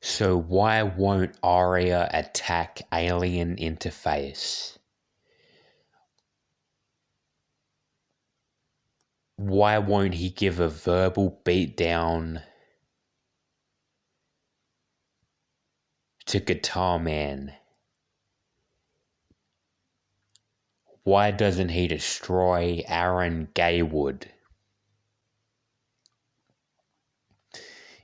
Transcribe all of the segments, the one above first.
So why won't Arya attack alien interface? Why won't he give a verbal beatdown to Guitar Man? Why doesn't he destroy Aaron Gaywood?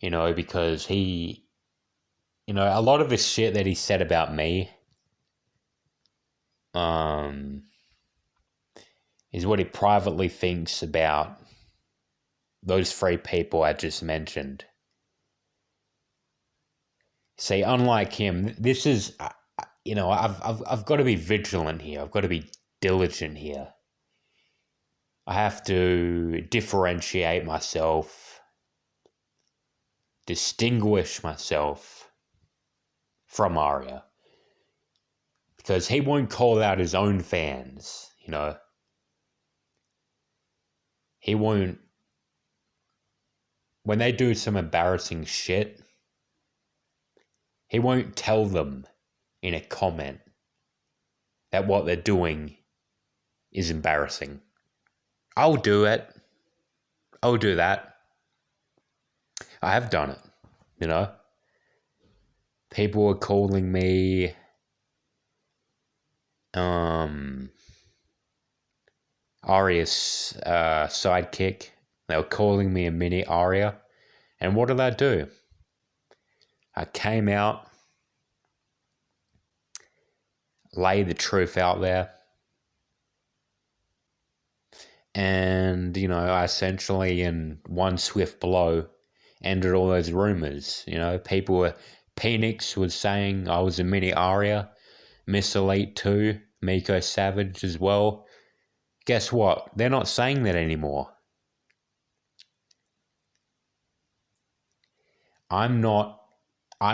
Because he, a lot of the shit that he said about me, is what he privately thinks about those three people I just mentioned. See, unlike him, this is, I've got to be vigilant here. I've got to be diligent here. I have to differentiate myself, distinguish myself from Arya. Because he won't call out his own fans, He won't, when they do some embarrassing shit, he won't tell them in a comment that what they're doing is embarrassing. I'll do it. I'll do that. I have done it, People are calling me Arya's sidekick. They were calling me a mini Arya. And what did I do? I came out, laid the truth out there, and, I essentially, in one swift blow, ended all those rumors. Penix was saying I was a mini Arya, Miss Elite 2, Miko Savage as well. Guess what? They're not saying that anymore. I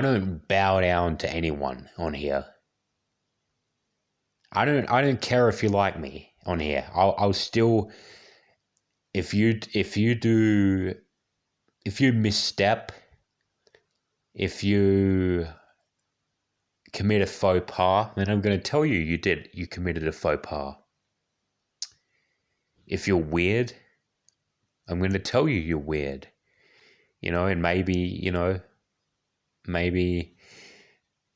don't bow down to anyone on here. I don't care if you like me on here. I'll still, if you misstep, if you commit a faux pas, then I'm going to tell you you committed a faux pas. If you're weird, I'm going to tell you you're weird. And maybe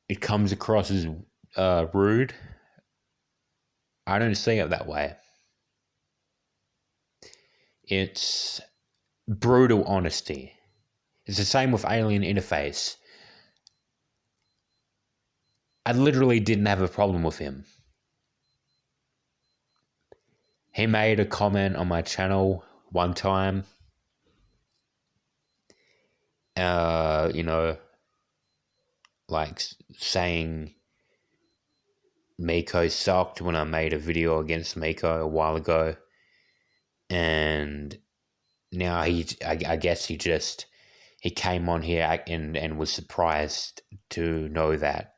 it comes across as rude. I don't see it that way. It's brutal honesty. It's the same with Alien Interface. I literally didn't have a problem with him. He made a comment on my channel one time. Like saying Miko sucked when I made a video against Miko a while ago. And now I guess he came on here and was surprised to know that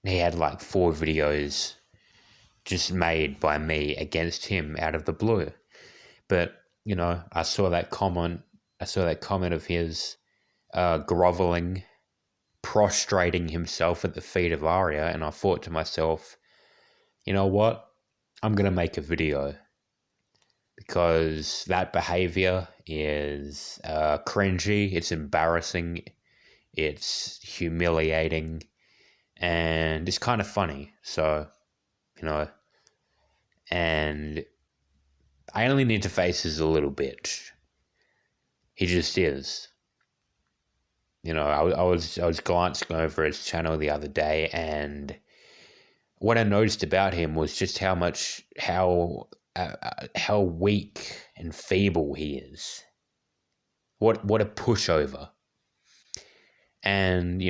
he had like 4 videos just made by me against him out of the blue. But, I saw that comment of his groveling, prostrating himself at the feet of Arya, and I thought to myself, you know what? I'm going to make a video. Because that behavior is cringy, it's embarrassing, it's humiliating, and it's kind of funny. So, and Alien Interface is a little bitch. He just is. I was glancing over his channel the other day, and what I noticed about him was just how weak and feeble he is. What a pushover. And,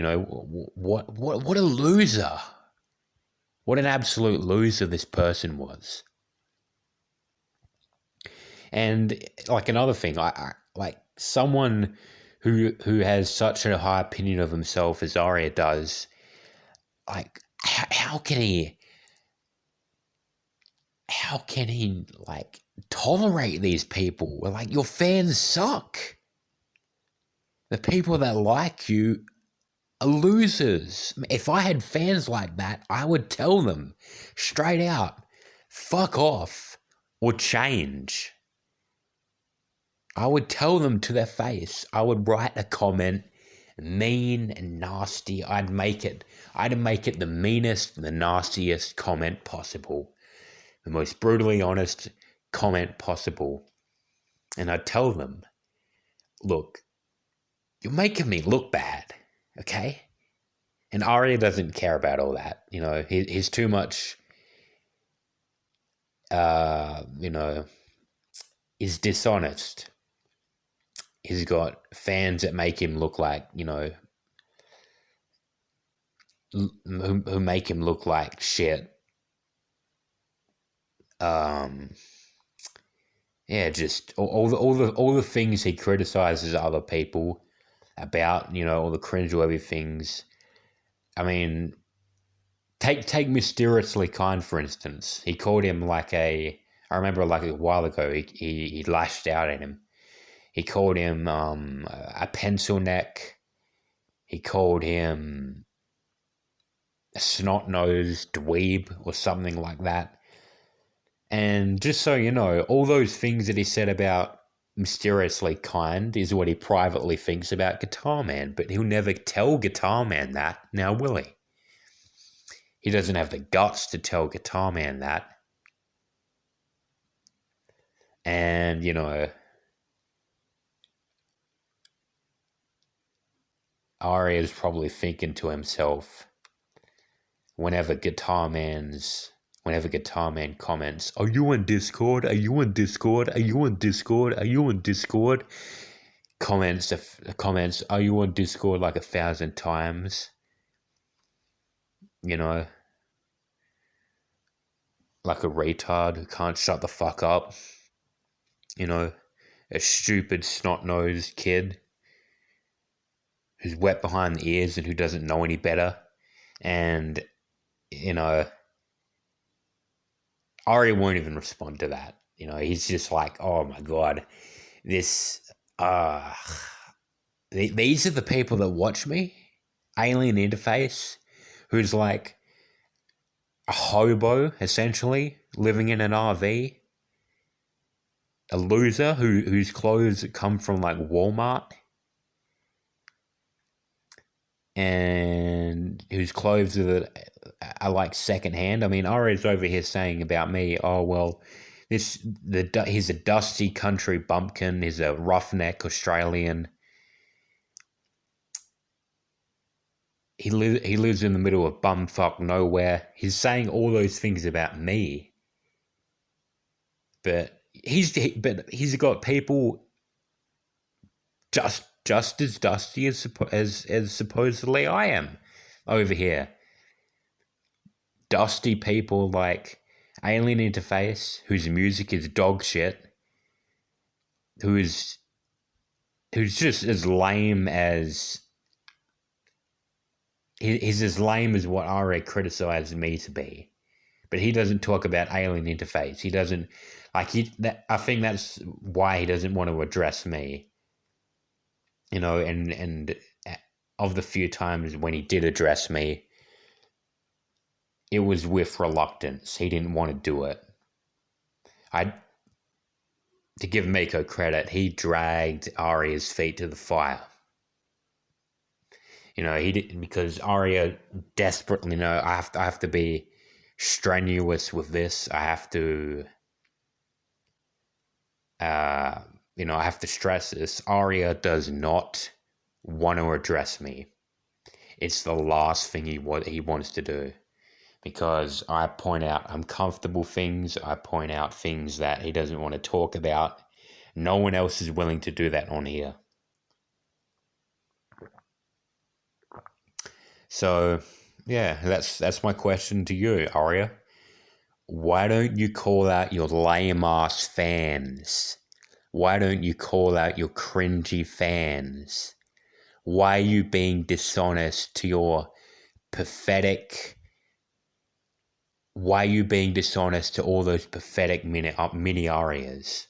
what a loser. What an absolute loser this person was. And like another thing, I like someone who has such a high opinion of himself as Arya does, like how can he like tolerate these people? Well, like, your fans suck. The people that like you are losers. If I had fans like that, I would tell them straight out, fuck off or change. I would tell them to their face. I would write a comment, mean and nasty. I'd make it the meanest, the nastiest comment possible. The most brutally honest comment possible. And I'd tell them, look, you're making me look bad, okay? And Arya doesn't care about all that. He's too much, is dishonest. He's got fans that make him look like, who make him look like shit. Just all the things he criticizes other people about, all the cringeworthy things. I mean, take Mysteriously Kind, for instance. He called him I remember a while ago, he lashed out at him. He called him a pencil neck. He called him a snot-nosed dweeb or something like that. And just so you know, all those things that he said about Mysteriously Kind is what he privately thinks about Guitar Man, but he'll never tell Guitar Man that, now will he? He doesn't have the guts to tell Guitar Man that. And, Arya's probably thinking to himself, whenever Guitar Man comments, are you on Discord? Are you on Discord? Are you on Discord? Are you on Discord? Comments, are you on Discord 1,000 times? Like a retard who can't shut the fuck up. A stupid snot-nosed kid who's wet behind the ears and who doesn't know any better. And, Arya won't even respond to that. He's just like, oh my God, these are the people that watch me? Alien interface, who's like a hobo, essentially, living in an RV. A loser whose clothes come from Walmart. And whose clothes are secondhand. I mean, Arya's over here saying about me, oh, well, he's a dusty country bumpkin, he's a roughneck Australian. He lives in the middle of bumfuck nowhere. He's saying all those things about me. But he's got people just as dusty as supposedly I am over here. Dusty people like Alien Interface, whose music is dog shit, who's just as lame as he's as lame as what Arya criticized me to be. But he doesn't talk about Alien Interface. He doesn't I think that's why he doesn't want to address me. And of the few times when he did address me, it was with reluctance. He didn't want to do it. To give Miko credit, he dragged Arya's feet to the fire. He didn't, because Arya desperately I have to be strenuous with this. I have to I have to stress this. Arya does not want to address me. It's the last thing he wants to do. Because I point out uncomfortable things. I point out things that he doesn't want to talk about. No one else is willing to do that on here. So, yeah, that's my question to you, Arya. Why don't you call out your lame-ass fans? Why don't you call out your cringy fans? Why are you being dishonest to your pathetic... Why are you being dishonest to all those pathetic mini Aryas?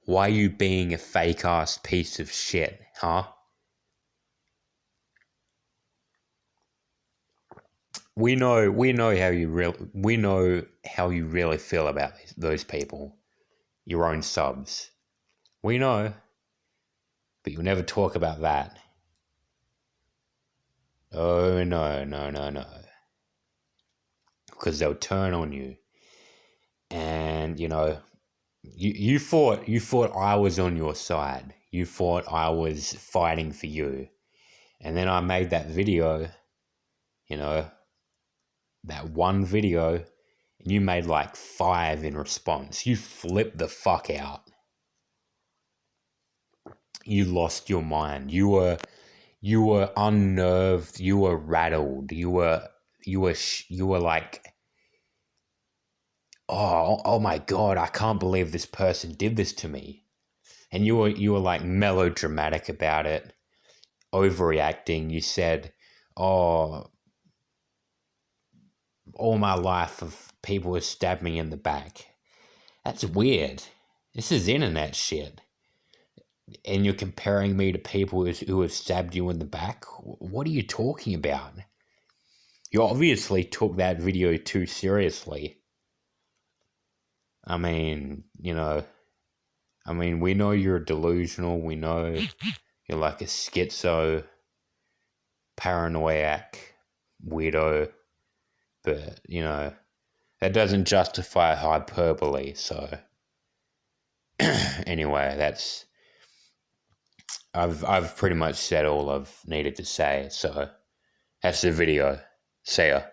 Why are you being a fake-ass piece of shit, huh? We know how you really feel about those people, your own subs. We know, but you'll never talk about that. Oh no, because they'll turn on you, and you thought I was on your side. You thought I was fighting for you, and then I made that video. That one video, and you made like 5 in response. You flipped the fuck out. You lost your mind. You were unnerved. You were rattled. You were like, oh my God, I can't believe this person did this to me. And you were like melodramatic about it, overreacting. You said, oh, all my life of people have stabbed me in the back. That's weird. This is internet shit. And you're comparing me to people who have stabbed you in the back? What are you talking about? You obviously took that video too seriously. I mean, we know you're delusional. We know you're like a schizo, paranoiac weirdo. But, that doesn't justify hyperbole. So, anyway, I've pretty much said all I've needed to say. So, that's the video. See ya.